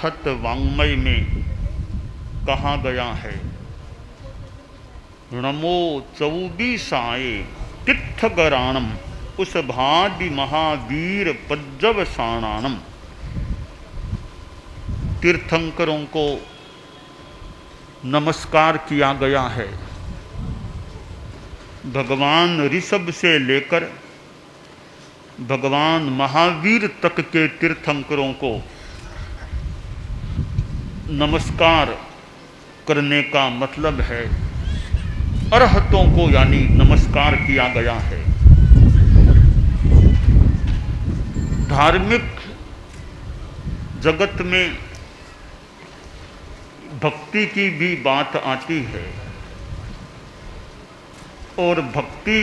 अरहत वाङ्मय में कहा गया है। नमो चौबीसाए तित्थगराणम उस भादि महावीर पज्जवसाणानम। तीर्थंकरों को नमस्कार किया गया है। भगवान ऋषभ से लेकर भगवान महावीर तक के तीर्थंकरों को नमस्कार करने का मतलब है अरहतों को यानी नमस्कार किया गया है। धार्मिक जगत में भक्ति की भी बात आती है और भक्ति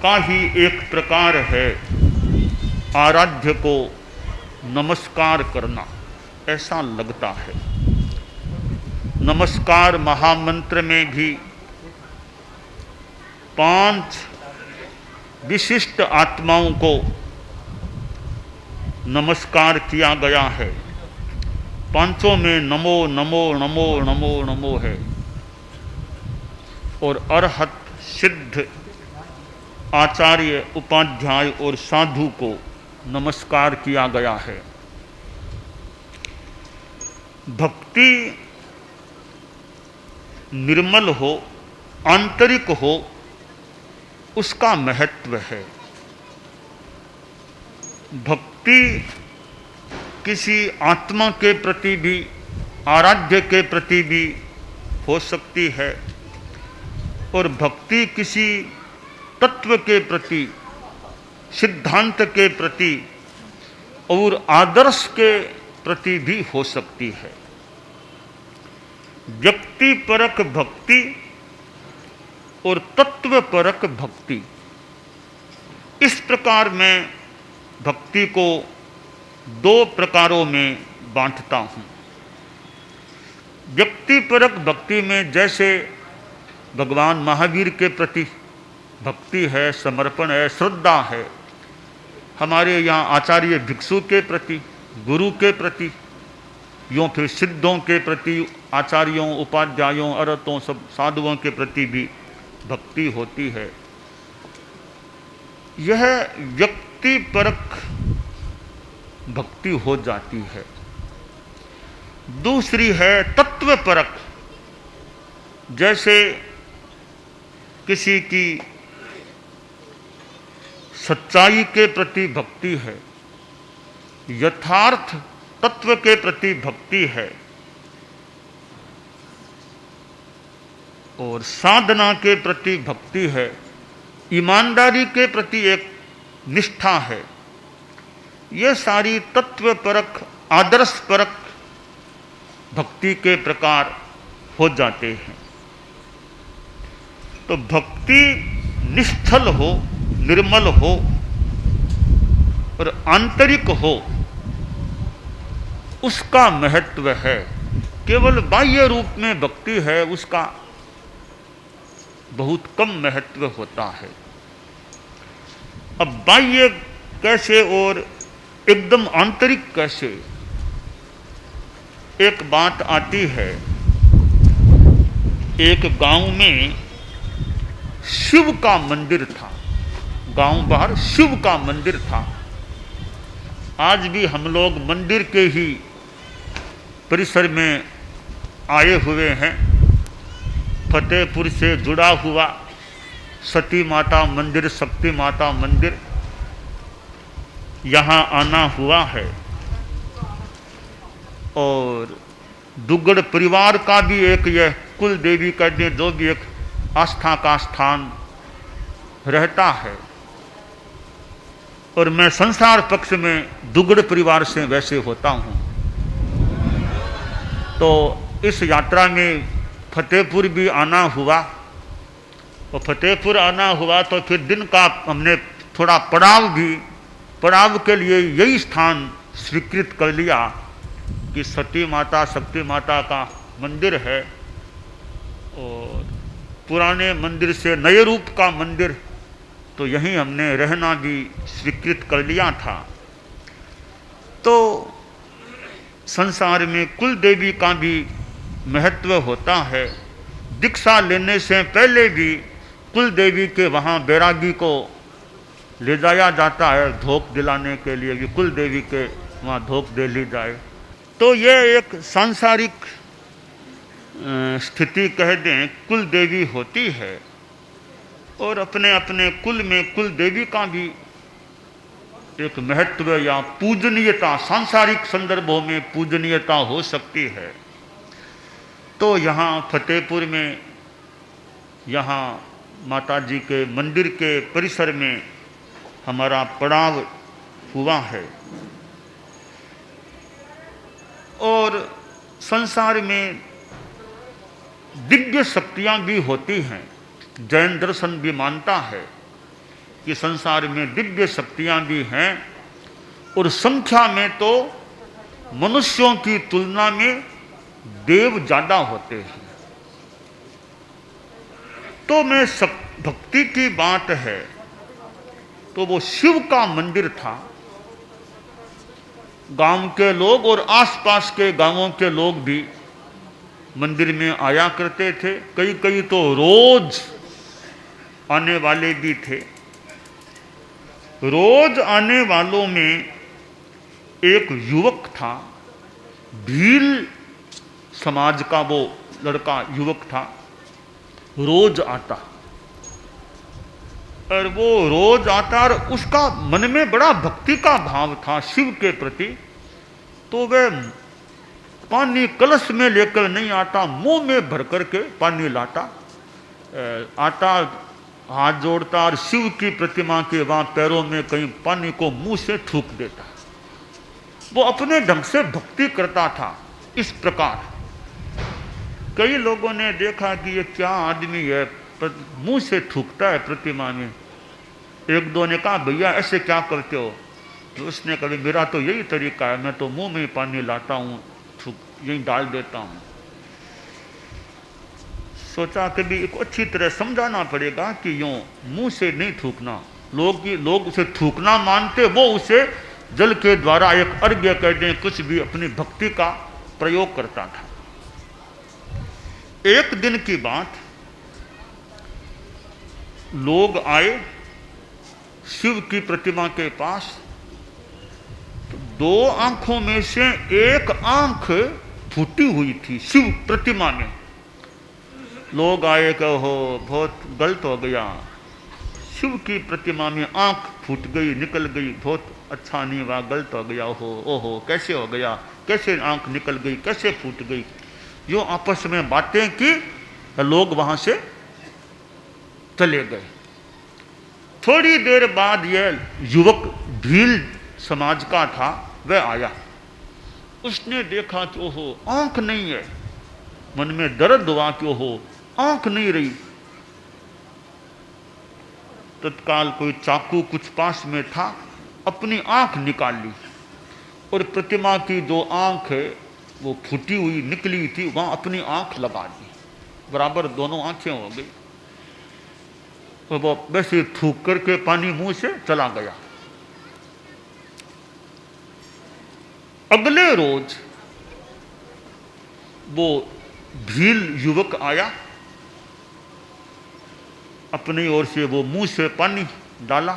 का ही एक प्रकार है आराध्य को नमस्कार करना, ऐसा लगता है। नमस्कार महामंत्र में भी 5 विशिष्ट आत्माओं को नमस्कार किया गया है। पांचों में नमो नमो नमो नमो नमो है और अरहत, सिद्ध, आचार्य, उपाध्याय और साधु को नमस्कार किया गया है। भक्ति निर्मल हो, आंतरिक हो, उसका महत्व है। भक्ति किसी आत्मा के प्रति भी, आराध्य के प्रति भी हो सकती है और भक्ति किसी तत्व के प्रति, सिद्धांत के प्रति और आदर्श के प्रति भी हो सकती है। व्यक्ति परक भक्ति और तत्व परक भक्ति, इस प्रकार मैं भक्ति को 2 प्रकारों में बांटता हूँ। व्यक्ति परक भक्ति में जैसे भगवान महावीर के प्रति भक्ति है, समर्पण है, श्रद्धा है। हमारे यहाँ आचार्य भिक्षु के प्रति, गुरु के प्रति, यूँ फिर सिद्धों के प्रति, आचार्यों, उपाध्यायों, अरहतों, सब साधुओं के प्रति भी भक्ति होती है। यह व्यक्ति परक भक्ति हो जाती है। दूसरी है तत्व परक, जैसे किसी की सच्चाई के प्रति भक्ति है, यथार्थ तत्व के प्रति भक्ति है और साधना के प्रति भक्ति है, ईमानदारी के प्रति एक निष्ठा है। ये सारी तत्व परक, आदर्श परक भक्ति के प्रकार हो जाते हैं। तो भक्ति निश्चल हो, निर्मल हो और आंतरिक हो, उसका महत्व है। केवल बाह्य रूप में भक्ति है, उसका बहुत कम महत्व होता है। अब बाह्य कैसे और एकदम आंतरिक कैसे? एक बात आती है, एक गांव में शिव का मंदिर था। गांव बाहर शिव का मंदिर था। आज भी हम लोग मंदिर के ही परिसर में आए हुए हैं। फतेहपुर से जुड़ा हुआ सती माता मंदिर, शक्ति माता मंदिर, यहाँ आना हुआ है। और दुग्गड़ परिवार का भी एक यह कुल देवी का जो भी एक आस्था का स्थान रहता है। और मैं संसार पक्ष में दुग्गड़ परिवार से वैसे होता हूँ। तो इस यात्रा में फतेहपुर भी आना हुआ और फतेहपुर आना हुआ तो फिर दिन का हमने थोड़ा पड़ाव के लिए यही स्थान स्वीकृत कर लिया कि सती माता, शक्ति माता का मंदिर है और पुराने मंदिर से नए रूप का मंदिर, तो यहीं हमने रहना भी स्वीकृत कर लिया था। तो संसार में कुल देवी का भी महत्व होता है। दीक्षा लेने से पहले भी कुल देवी के वहाँ बैरागी को ले जाया जाता है धोख दिलाने के लिए कि कुल देवी के वहाँ धोख दे ली जाए। तो ये एक सांसारिक स्थिति कह दें कुल देवी होती है, और अपने अपने कुल में कुल देवी का भी एक महत्व या पूजनीयता सांसारिक संदर्भों में पूजनीयता हो सकती है। तो यहाँ फतेहपुर में यहाँ माता जी के मंदिर के परिसर में हमारा पड़ाव हुआ है। और संसार में दिव्य शक्तियाँ भी होती हैं। जैन दर्शन भी मानता है कि संसार में दिव्य शक्तियाँ भी हैं, और संख्या में तो मनुष्यों की तुलना में देव ज़्यादा होते हैं। तो मैं भक्ति की बात है तो वो शिव का मंदिर था। गांव के लोग और आसपास के गांवों के लोग भी मंदिर में आया करते थे। कई कई तो रोज आने वाले भी थे। रोज आने वालों में एक युवक था, भील समाज का वो लड़का युवक था, रोज आता। और वो रोज आता और उसका मन में बड़ा भक्ति का भाव था शिव के प्रति। तो वह पानी कलश में लेकर नहीं आता, मुंह में भर करके पानी लाता, आता, हाथ जोड़ता और शिव की प्रतिमा के वहाँ पैरों में कहीं पानी को मुंह से थूक देता। वो अपने ढंग से भक्ति करता था। इस प्रकार कई लोगों ने देखा कि ये क्या आदमी है, मुंह से थूकता है प्रतिमा में। एक दो ने कहा भैया ऐसे क्या करते हो? तो उसने कहा मेरा तो यही तरीका है, मैं तो मुंह में पानी लाता हूँ, यही डाल देता हूँ। सोचा कि भी एक अच्छी तरह समझाना पड़ेगा कि यूँ मुंह से नहीं थूकना। लोग उसे थूकना मानते, वो उसे जल के द्वारा एक अर्घ्य कर दें, कुछ भी अपनी भक्ति का प्रयोग करता था। एक दिन की बात, लोग आए शिव की प्रतिमा के पास। तो दो आंखों में से एक आंख फूटी हुई थी शिव प्रतिमा में। लोग आए कहो बहुत गलत हो गया, शिव की प्रतिमा में आंख फूट गई, निकल गई, बहुत अच्छा नहीं हुआ, गलत हो गया। ओहो कैसे हो गया, कैसे आंख निकल गई, कैसे फूट गई? जो आपस में बातें की, लोग वहां से चले गए। थोड़ी देर बाद यह युवक भील समाज का था, वह आया। उसने देखा कि ओहो आंख नहीं है। मन में दर्द हुआ कि ओहो आंख नहीं रही। तत्काल कोई चाकू कुछ पास में था, अपनी आंख निकाल ली और प्रतिमा की जो आंख है वो फूटी हुई निकली थी, वहां अपनी आंख लगा दी, बराबर दोनों आंखें हो गई। तो वो वैसे थूक करके पानी मुंह से चला गया। अगले रोज वो भील युवक आया, अपनी ओर से वो मुंह से पानी डाला।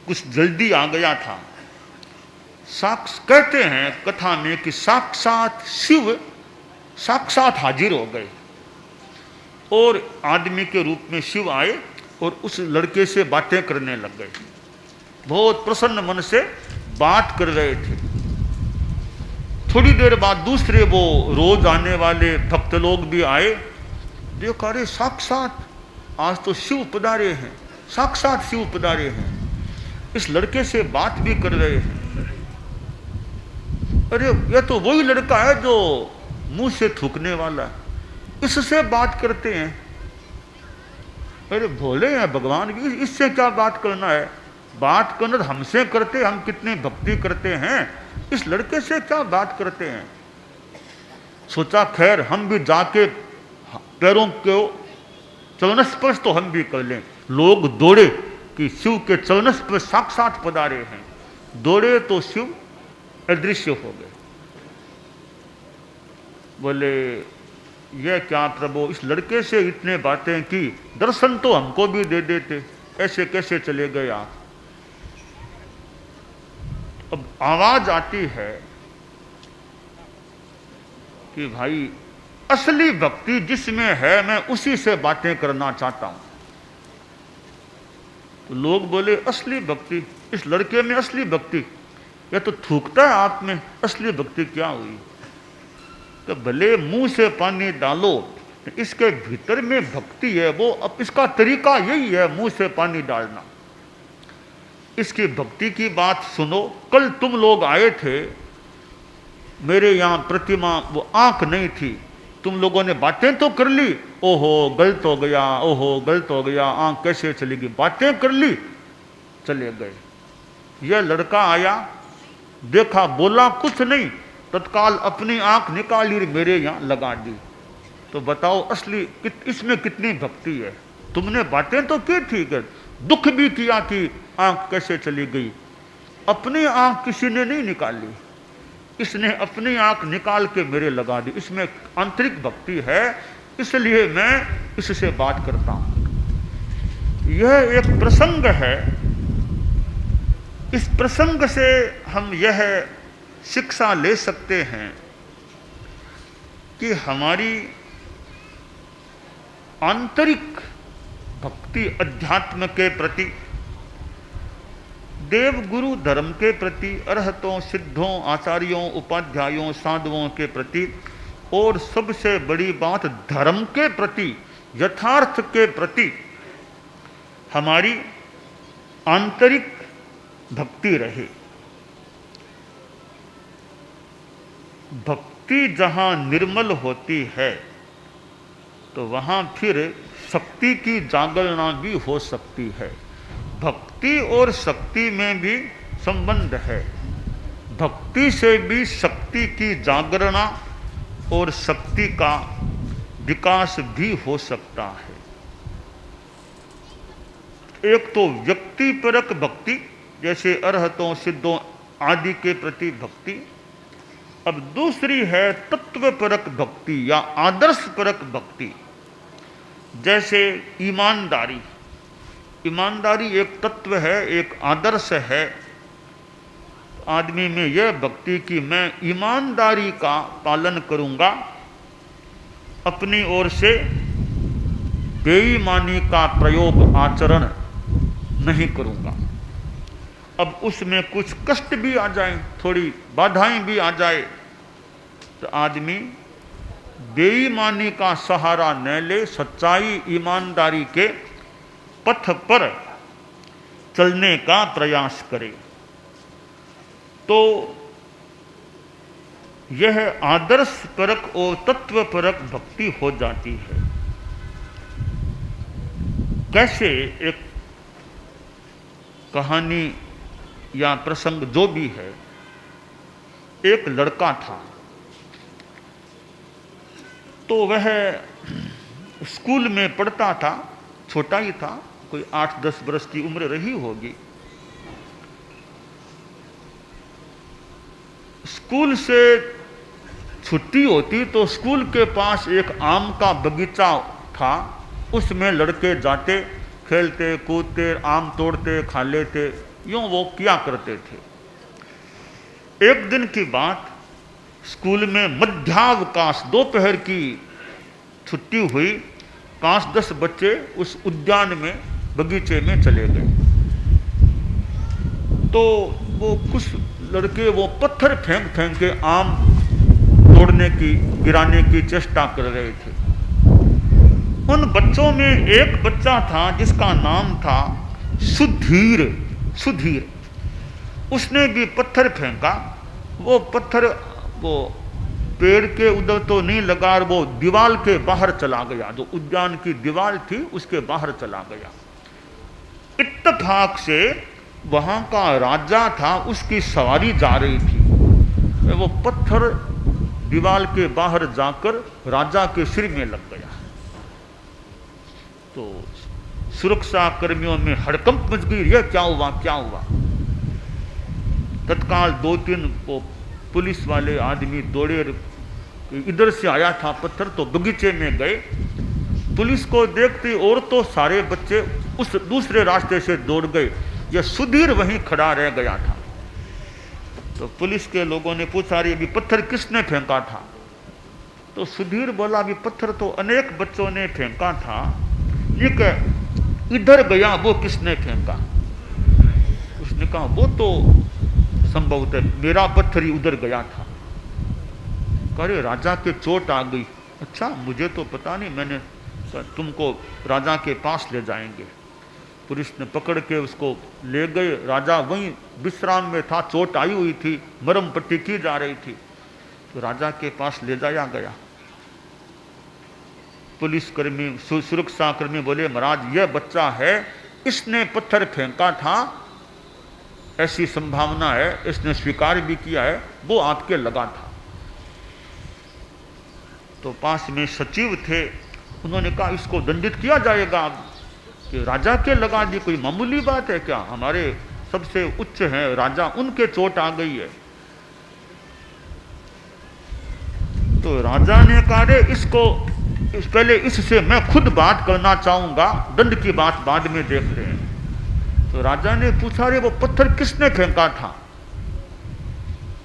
कुछ जल्दी आ गया था। कहते हैं कथा में कि साक्षात शिव साक्षात हाजिर हो गए और आदमी के रूप में शिव आए और उस लड़के से बातें करने लग गए। बहुत प्रसन्न मन से बात कर रहे थे। थोड़ी देर बाद दूसरे वो रोज आने वाले भक्त लोग भी आए। देखा अरे साक्षात आज तो शिव पधारे हैं, साक्षात शिव पधारे हैं। इस लड़के से बात भी कर रहे हैं। अरे यह तो वही लड़का है जो मुंह से थूकने वाला, इससे बात करते हैं। अरे भोले हैं भगवान भी, इससे क्या बात करना है? बात करना तो हमसे करते, हम कितनी भक्ति करते हैं, इस लड़के से क्या बात करते हैं? सोचा खैर हम भी जाके पैरों को चरण स्पर्श तो हम भी कर लें। लोग दौड़े कि शिव के चरण स्पर्श साक्षात पधारे हैं। दौड़े तो शिव अदृश्य हो गए। बोले ये क्या प्रभु, इस लड़के से इतने बातें की, दर्शन तो हमको भी दे देते, ऐसे कैसे चले गए आप? अब आवाज आती है कि भाई असली भक्ति जिसमें है मैं उसी से बातें करना चाहता हूं। तो लोग बोले असली भक्ति, इस लड़के में असली भक्ति, यह तो थूकता है आप में, असली भक्ति क्या हुई? तो भले मुंह से पानी डालो, इसके भीतर में भक्ति है वो, अब इसका तरीका यही है मुंह से पानी डालना। इसकी भक्ति की बात सुनो। कल तुम लोग आए थे मेरे यहाँ प्रतिमा, वो आंख नहीं थी, तुम लोगों ने बातें तो कर ली, ओहो गलत हो गया, ओहो गलत हो गया, आंख कैसे चलेगी, बातें कर ली, चले गए। यह लड़का आया, देखा, बोला कुछ नहीं, तत्काल अपनी आंख निकाली और मेरे यहाँ लगा दी। तो बताओ असली इसमें कितनी भक्ति है? तुमने बातें तो की ठीक है, दुख भी किया कि आंख कैसे चली गई, अपनी आंख किसी ने नहीं निकाली, इसने अपनी आंख निकाल के मेरे लगा दी। इसमें आंतरिक भक्ति है, इसलिए मैं इससे बात करता हूं। यह एक प्रसंग है, इस प्रसंग से हम यह शिक्षा ले सकते हैं कि हमारी आंतरिक भक्ति अध्यात्म के प्रति, देव गुरु धर्म के प्रति, अरहतों सिद्धों आचार्यों उपाध्यायों साधुओं के प्रति, और सबसे बड़ी बात धर्म के प्रति, यथार्थ के प्रति हमारी आंतरिक भक्ति रहे। भक्ति जहां निर्मल होती है तो वहां फिर शक्ति की जागरणा भी हो सकती है। भक्ति और शक्ति में भी संबंध है, भक्ति से भी शक्ति की जागरणा और शक्ति का विकास भी हो सकता है। एक तो व्यक्तिपरक भक्ति, जैसे अरहतों सिद्धों आदि के प्रति भक्ति। अब दूसरी है तत्वपरक भक्ति या आदर्शपरक भक्ति, जैसे ईमानदारी। ईमानदारी एक तत्व है, एक आदर्श है। आदमी में यह भक्ति कि मैं ईमानदारी का पालन करूंगा, अपनी ओर से बेईमानी का प्रयोग आचरण नहीं करूंगा। अब उसमें कुछ कष्ट भी आ जाए, थोड़ी बाधाएं भी आ जाए, तो आदमी बेईमानी का सहारा न ले, सच्चाई ईमानदारी के पथ पर चलने का प्रयास करे। तो यह आदर्शपरक और तत्वपरक भक्ति हो जाती है। कैसे? एक कहानी या प्रसंग जो भी है, एक लड़का था, तो वह स्कूल में पढ़ता था, छोटा ही था, कोई 8-10 वर्ष की उम्र रही होगी। स्कूल से छुट्टी होती तो स्कूल के पास एक आम का बगीचा था, उसमें लड़के जाते, खेलते कूदते, आम तोड़ते, खा लेते, यूं वो किया करते थे। एक दिन की बात, स्कूल में मध्यावकाश, दोपहर की छुट्टी हुई, 5-10 बच्चे उस उद्यान में, बगीचे में चले गए। तो वो कुछ लड़के वो पत्थर फेंक फेंक के आम तोड़ने की, गिराने की चेष्टा कर रहे थे। उन बच्चों में एक बच्चा था जिसका नाम था सुधीर। उसने भी पत्थर फेंका, वो पत्थर वो पेड़ के उधर तो नहीं लगा, वो दीवार के बाहर चला गया, जो उद्यान की दीवार थी उसके बाहर चला गया। इत्तेफाक से वहां का राजा था, उसकी सवारी जा रही थी, वो पत्थर दीवार के बाहर जाकर राजा के सिर में लग गया। तो सुरक्षा कर्मियों में हड़कंप मच गई, यह क्या हुआ क्या हुआ। तत्काल 2-3 वो पुलिस वाले आदमी दौड़े, इधर से आया था पत्थर तो बगीचे में गए। पुलिस को देखते और तो सारे बच्चे उस दूसरे रास्ते से दौड़ गए, यह सुधीर वहीं खड़ा रह गया था। तो पुलिस के लोगों ने पूछा, अरे अभी पत्थर किसने फेंका था? तो सुधीर बोला, अभी पत्थर तो अनेक बच्चों ने फेंका था, ये इधर गया वो किसने फेंका? उसने कहा, वो तो संभवतः मेरा पत्थर ही उधर गया था। अरे राजा के चोट आ गई। अच्छा, मुझे तो पता नहीं, मैंने तुमको राजा के पास ले जाएंगे। पुलिस ने पकड़ के उसको ले गए। राजा वहीं विश्राम में था, चोट आई हुई थी, मरहम पट्टी की जा रही थी, तो राजा के पास ले जाया गया। पुलिसकर्मी, सुरक्षा कर्मी बोले, महाराज यह बच्चा है, इसने पत्थर फेंका था, ऐसी संभावना है, इसने स्वीकार भी किया है, वो आपके लगा था। तो पास में सचिव थे, उन्होंने कहा इसको दंडित किया जाएगा। कि राजा के लगा दी, कोई मामूली बात है क्या? हमारे सबसे उच्च हैं राजा, उनके चोट आ गई है। तो राजा ने कहा, रे इसको पहले इससे मैं खुद बात करना चाहूंगा, दंड की बात बाद में देख रहे हैं। तो राजा ने पूछा, रे वो पत्थर किसने फेंका था?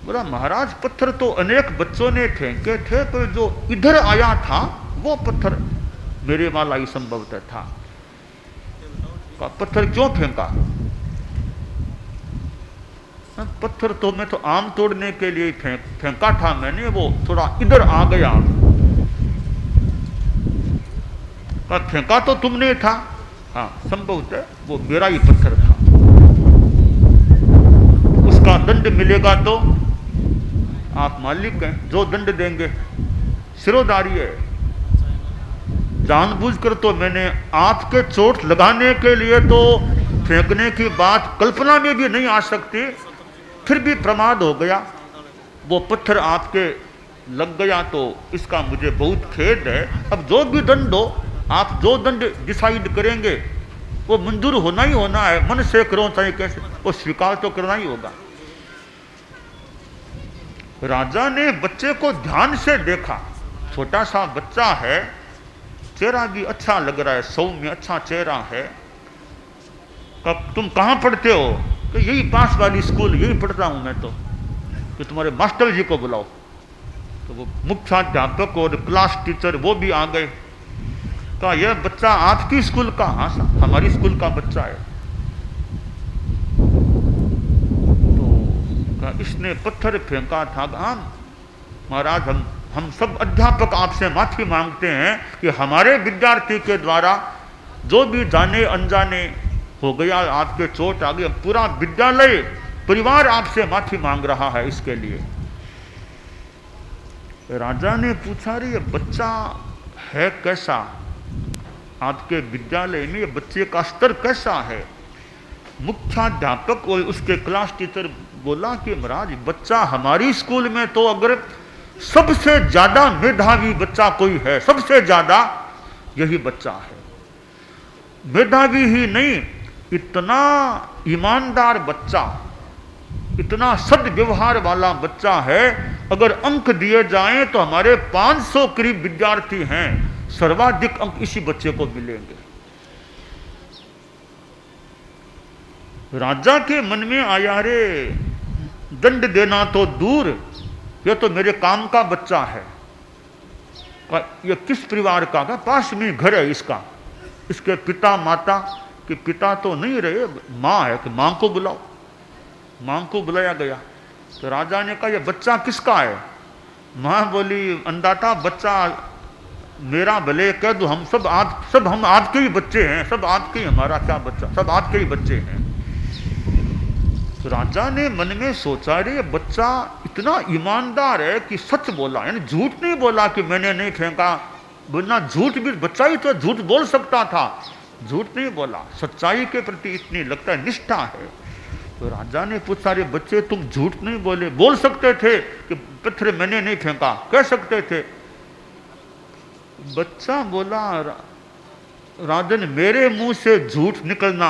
बोला, महाराज पत्थर तो अनेक बच्चों ने फेंके थे, पर जो इधर आया था वो पत्थर मेरे वाला ही संभवतः था। पत्थर क्यों फेंका? पत्थर तो मैं तो आम तोड़ने के लिए फेंका था मैंने, वो थोड़ा इधर आ गया। फेंका तो तुमने था। हाँ, संभवतः वो मेरा ही पत्थर था। उसका दंड मिलेगा तो आप मालिक हैं, जो दंड देंगे। सिरोधारी है। जानबूझकर तो मैंने आपके चोट लगाने के लिए तो फेंकने की बात कल्पना में भी नहीं आ सकती, फिर भी प्रमाद हो गया, वो पत्थर आपके लग गया, तो इसका मुझे बहुत खेद है। अब जो भी दंड हो, आप जो दंड डिसाइड करेंगे वो मंजूर होना ही होना है, मन से करो चाहे कैसे, वो स्वीकार तो करना ही होगा। राजा ने बच्चे को ध्यान से देखा, छोटा सा बच्चा है, चेहरा भी अच्छा लग रहा है, सौम्य अच्छा चेहरा है। कब तुम कहाँ पढ़ते हो? तो यही पास वाली स्कूल, यही पढ़ता हूँ मैं तो तुम्हारे मास्टर जी को बुलाओ। तो वो मुख्याध्यापक और क्लास टीचर वो भी आ गए। कहा, यह बच्चा आपकी स्कूल का? हाँ साहब, हमारी स्कूल का बच्चा है। तो कहा, इसने पत्थर फेंका था। हाँ महाराज, हम सब अध्यापक आपसे माफी मांगते हैं कि हमारे विद्यार्थी के द्वारा जो भी जाने अनजाने हो गया, आपके चोट आ गई, पूरा विद्यालय परिवार आपसे माफी मांग रहा है इसके लिए। राजा ने पूछा, रे ये बच्चा है कैसा? आपके विद्यालय में ये बच्चे का स्तर कैसा है? मुख्याध्यापक और उसके क्लास टीचर बोला कि महाराज बच्चा हमारी स्कूल में तो अगर सबसे ज्यादा मेधावी बच्चा कोई है, सबसे ज्यादा यही बच्चा है। मेधावी ही नहीं, इतना ईमानदार बच्चा, इतना सद्व्यवहार वाला बच्चा है। अगर अंक दिए जाएं तो हमारे 500 करीब विद्यार्थी हैं, सर्वाधिक अंक इसी बच्चे को मिलेंगे। राजा के मन में आया, रे दंड देना तो दूर, यह तो मेरे काम का बच्चा है। ये किस परिवार का? पास में घर है इसका, इसके पिता माता के पिता तो नहीं रहे, माँ है, कि माँ को बुलाओ। माँ को बुलाया गया। तो राजा ने कहा, यह बच्चा किसका है? माँ बोली, अंदाता बच्चा मेरा भले कह दो, हम हम आपके ही बच्चे हैं, सब आपके ही, हमारा क्या बच्चा, सब आपके ही बच्चे हैं। तो राजा ने मन में सोचा, रे बच्चा इतना ईमानदार है कि सच बोला, यानी झूठ नहीं बोला कि मैंने नहीं फेंका। बोलना झूठ भी, बच्चा ही तो झूठ बोल सकता था, झूठ नहीं बोला, सच्चाई के प्रति इतनी लगता है निष्ठा है। तो राजा ने पूछा, रे बच्चे तुम झूठ नहीं बोले, बोल सकते थे कि पत्थर मैंने नहीं फेंका, कह सकते थे। बच्चा बोला, राजन मेरे मुंह से झूठ निकलना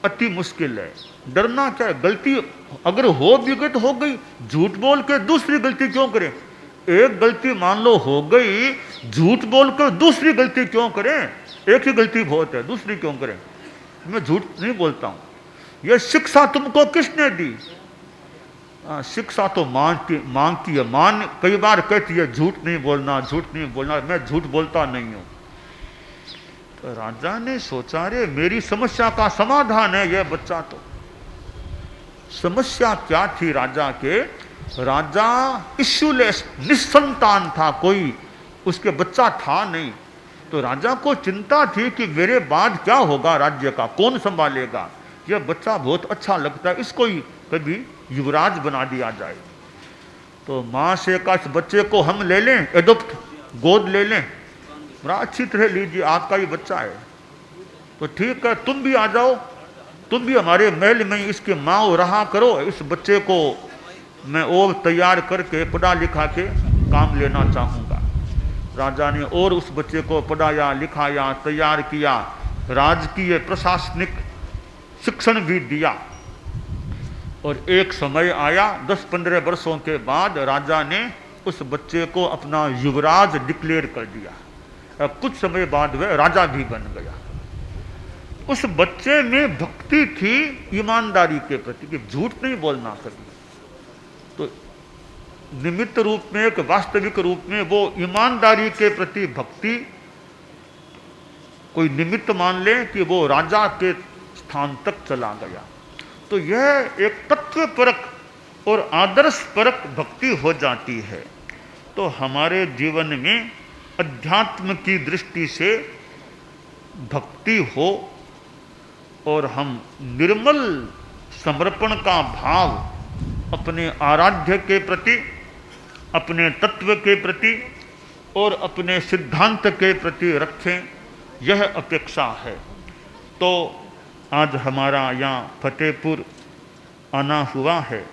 अति मुश्किल है, डरना क्या है? गलती अगर हो भी गई तो हो गई, झूठ बोल के दूसरी गलती क्यों करें? एक गलती मान लो हो गई, झूठ बोल कर दूसरी गलती क्यों करें? एक ही गलती बहुत है, दूसरी क्यों करें? मैं झूठ नहीं बोलता हूं। यह शिक्षा तुमको किसने दी? शिक्षा तो मांगती है। मान कई बार कहती है झूठ नहीं बोलना, झूठ नहीं बोलना। मैं झूठ बोलता नहीं हूं। तो राजा ने सोचा, रे मेरी समस्या का समाधान है यह बच्चा। तो समस्या क्या थी राजा के? राजा इश्यूलेस, निसंतान था, कोई उसके बच्चा था नहीं। तो राजा को चिंता थी कि मेरे बाद क्या होगा, राज्य का कौन संभालेगा? यह बच्चा बहुत अच्छा लगता है, इसको ही कभी युवराज बना दिया जाए। तो माँ से कहा इस बच्चे को हम ले लें, एडोप्ट, गोद ले लें। बड़ा अच्छी तरह लीजिए, आपका ही बच्चा है। तो ठीक है, तुम भी आ जाओ, तुम भी हमारे महल में इसके माँ रहा करो। इस बच्चे को मैं और तैयार करके पढ़ा लिखा के काम लेना चाहूँगा। राजा ने और उस बच्चे को पढ़ाया, लिखाया, तैयार किया, राजकीय प्रशासनिक शिक्षण भी दिया। और एक समय आया 10-15 वर्षों के बाद राजा ने उस बच्चे को अपना युवराज डिक्लेयर कर दिया। कुछ समय बाद वह राजा भी बन गया। उस बच्चे में भक्ति थी ईमानदारी के प्रति, कि झूठ नहीं बोलना कभी। तो निमित्त रूप में, एक वास्तविक रूप में वो ईमानदारी के प्रति भक्ति, कोई निमित्त मान ले कि वो राजा के स्थान तक चला गया। तो यह एक तत्वपरक और आदर्शपरक भक्ति हो जाती है। तो हमारे जीवन में अध्यात्म की दृष्टि से भक्ति हो और हम निर्मल समर्पण का भाव अपने आराध्य के प्रति, अपने तत्व के प्रति और अपने सिद्धांत के प्रति रखें, यह अपेक्षा है। तो आज हमारा यहाँ फतेहपुर आना हुआ है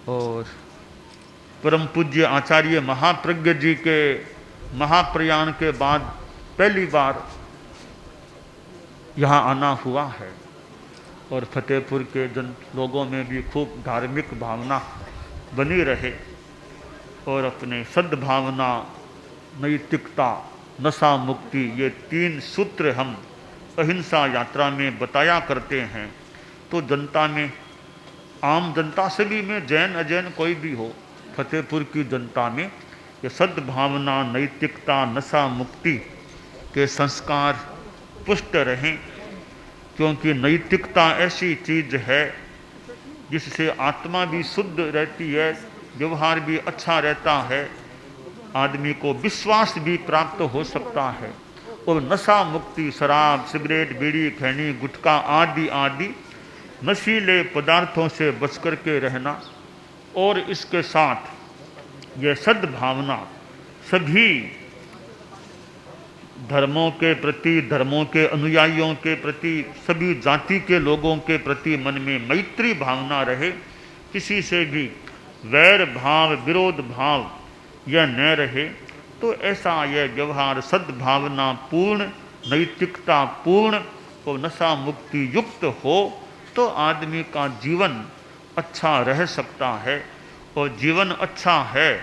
और परम पूज्य आचार्य महाप्रज्ञ जी के महाप्रयाण के बाद पहली बार यहाँ आना हुआ है। और फतेहपुर के जन लोगों में भी खूब धार्मिक भावना बनी रहे और अपने सद्भावना, नैतिकता, नशा मुक्ति, ये 3 सूत्र हम अहिंसा यात्रा में बताया करते हैं। तो जनता में, आम जनता सभी में, जैन अजैन कोई भी हो, फतेहपुर की जनता में ये सद्भावना, नैतिकता, नशा मुक्ति के संस्कार पुष्ट रहें। क्योंकि नैतिकता ऐसी चीज है जिससे आत्मा भी शुद्ध रहती है, व्यवहार भी अच्छा रहता है, आदमी को विश्वास भी प्राप्त हो सकता है। और नशा मुक्ति, शराब, सिगरेट, बीड़ी, खैनी, गुटखा आदि आदि नशीले पदार्थों से बच कर के रहना, और इसके साथ यह सद्भावना सभी धर्मों के प्रति, धर्मों के अनुयायियों के प्रति, सभी जाति के लोगों के प्रति मन में मैत्री भावना रहे, किसी से भी वैर भाव, विरोध भाव यह न रहे। तो ऐसा यह व्यवहार सद्भावना पूर्ण, नैतिकता पूर्ण और नशा मुक्ति युक्त हो तो आदमी का जीवन अच्छा रह सकता है। और जीवन अच्छा है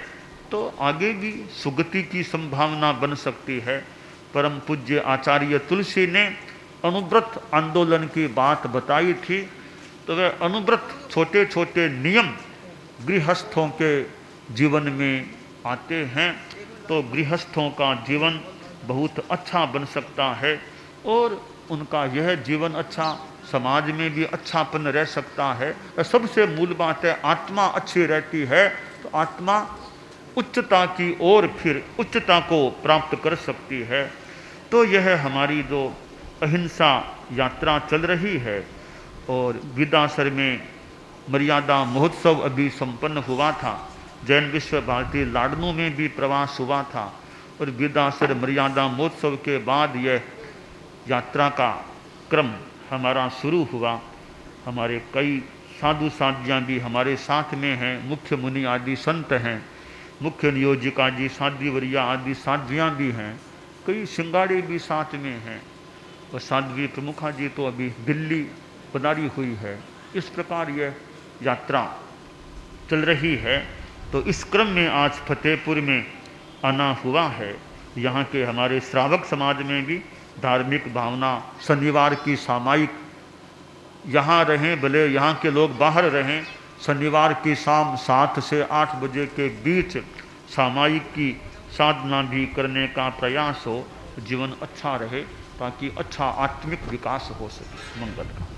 तो आगे भी सुगति की संभावना बन सकती है। परम पूज्य आचार्य तुलसी ने अनुव्रत आंदोलन की बात बताई थी। तो वह अनुव्रत छोटे छोटे नियम गृहस्थों के जीवन में आते हैं, तो गृहस्थों का जीवन बहुत अच्छा बन सकता है और उनका यह जीवन अच्छा, समाज में भी अच्छापन रह सकता है। सबसे मूल बात है, आत्मा अच्छी रहती है तो आत्मा उच्चता की ओर फिर उच्चता को प्राप्त कर सकती है। तो यह हमारी जो अहिंसा यात्रा चल रही है, और विदासर में मर्यादा महोत्सव अभी संपन्न हुआ था, जैन विश्व भारती लाडनू में भी प्रवास हुआ था, और विदासर मर्यादा महोत्सव के बाद यह यात्रा का क्रम हमारा शुरू हुआ। हमारे कई साधु साधियाँ भी हमारे साथ में हैं, मुख्य मुनि आदि संत हैं, मुख्य नियोजिका जी, साध्वीवरिया आदि साध्वियाँ भी हैं, कई सिंगाड़े भी साथ में हैं। और साध्वी प्रमुखा जी तो अभी दिल्ली पधारी हुई है। इस प्रकार यह यात्रा चल रही है। तो इस क्रम में आज फतेहपुर में आना हुआ है। यहाँ के हमारे श्रावक समाज में भी धार्मिक भावना, शनिवार की सामायिक यहाँ रहें, भले यहाँ के लोग बाहर रहें, शनिवार की शाम 7 से 8 बजे के बीच सामायिक की साधना भी करने का प्रयास हो, जीवन अच्छा रहे, ताकि अच्छा आत्मिक विकास हो सके। मंगल का।